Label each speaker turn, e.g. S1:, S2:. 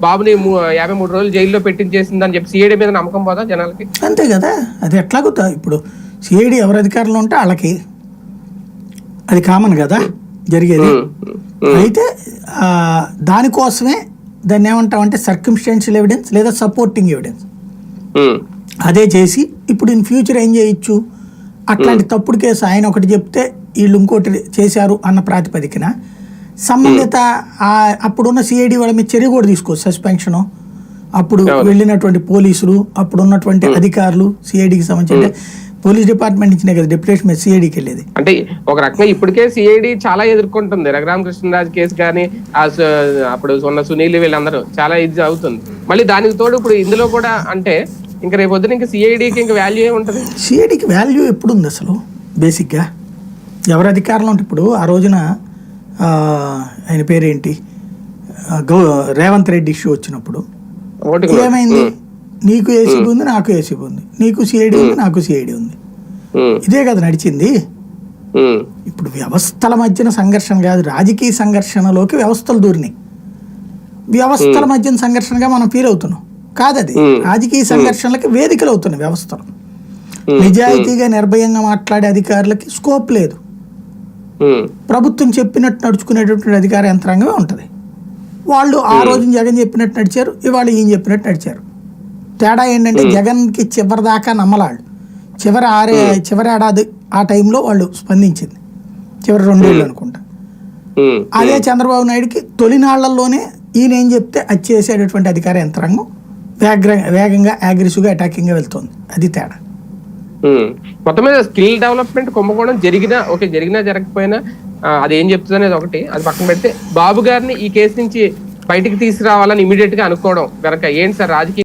S1: బాబుని 53 రోజులు జైల్లో పెట్టించేసిందని చెప్పి సిఐడి మీద నమ్మకం పోదా జనాలకి?
S2: అంతే కదా, అది ఎట్లాగుతా. ఇప్పుడు సిఐడి ఎవరు అధికారంలో ఉంటే వాళ్ళకి అది కామన్ కదా జరిగేది. అయితే దానికోసమే దాన్ని ఏమంటామంటే సర్కమ్స్టాన్షియల్ ఎవిడెన్స్ లేదా సపోర్టింగ్ ఎవిడెన్స్ అదే చేసి ఇప్పుడు ఇన్ ఫ్యూచర్ ఏం చేయొచ్చు, అట్లాంటి తప్పుడు కేసు ఆయన ఒకటి చెప్తే వీళ్ళు ఇంకోటి చేశారు అన్న ప్రాతిపదికన సంబంధిత అప్పుడున్న సిఐడి వాళ్ళ మీద చర్య కూడా తీసుకోవచ్చు, సస్పెన్షను. అప్పుడు వెళ్ళినటువంటి పోలీసులు, అప్పుడు ఉన్నటువంటి అధికారులు, సిఐడికి సంబంధించి పోలీస్ డిపార్ట్మెంట్ ఇచ్చినా కదా డెప్యుటేషన్ మీద సిఐడికి వెళ్ళేది.
S1: అంటే ఒక రకంగా ఇప్పటికే సిఐడి చాలా ఎదుర్కొంటుంది. రఘురామకృష్ణరాజు కేసు కానీ అప్పుడు ఉన్న సునీల్ వీళ్ళందరూ చాలా ఇది అవుతుంది. మళ్ళీ దానికి తోడు ఇప్పుడు ఇందులో కూడా అంటే ఇంకా రేపు పొద్దున ఇంకా సిఐడికి ఇంకా వాల్యూ ఏముంటుంది?
S2: సిఐడికి వాల్యూ ఎప్పుడు ఉంది అసలు? బేసిక్గా ఎవరు అధికారంలో ఉంటే ఇప్పుడు ఆ రోజున ఆయన పేరేంటి రేవంత్ రెడ్డి ఇష్యూ వచ్చినప్పుడు ఏమైంది? నీకు ఏసీబీ ఉంది, నాకు ఏసీబీ ఉంది, నీకు సిఐడి ఉంది, నాకు సిఐడి ఉంది. ఇదే కదా నడిచింది. ఇప్పుడు వ్యవస్థల మధ్యన సంఘర్షణ కాదు, రాజకీయ సంఘర్షణలోకి వ్యవస్థలు దూరినాయి. వ్యవస్థల మధ్యన సంఘర్షణగా మనం ఫీల్ అవుతున్నాం కాదు, అది రాజకీయ సంఘర్షణలకి వేదికలు అవుతున్నాయి వ్యవస్థలు. నిజాయితీగా నిర్భయంగా మాట్లాడే అధికారులకి స్కోప్ లేదు. ప్రభుత్వం చెప్పినట్టు నడుచుకునేటటువంటి అధికార యంత్రాంగమే ఉంటుంది. వాళ్ళు ఆ రోజు జగన్ చెప్పినట్టు నడిచారు, ఇవాళ ఈయన చెప్పినట్టు నడిచారు. తేడా ఏంటంటే జగన్కి చివరి దాకా నమ్మలాళ్ళు, చివరి ఏడాది ఆ టైంలో వాళ్ళు స్పందించింది, చివరి 2 ఏళ్ళు అనుకుంటా. అదే చంద్రబాబు నాయుడుకి తొలినాళ్లలోనే ఈయన ఏం చెప్తే అది చేసేటటువంటి అధికార యంత్రాంగం వేగంగా అగ్రెసివ్గా అటాకింగ్గా వెళ్తుంది. అది తేడా.
S1: మొత్తం మీద స్కిల్ డెవలప్మెంట్ కుంభకోణం జరిగినా జరగకపోయినా అది ఏం చెప్తుంది అనేది ఒకటి, అది పక్కన పెడితే బాబు గారిని ఈ కేసు నుంచి బయటికి తీసుకురావాలని ఇమీడియట్ గా అనుకోవడం కనుక ఏంటి సార్ రాజకీయ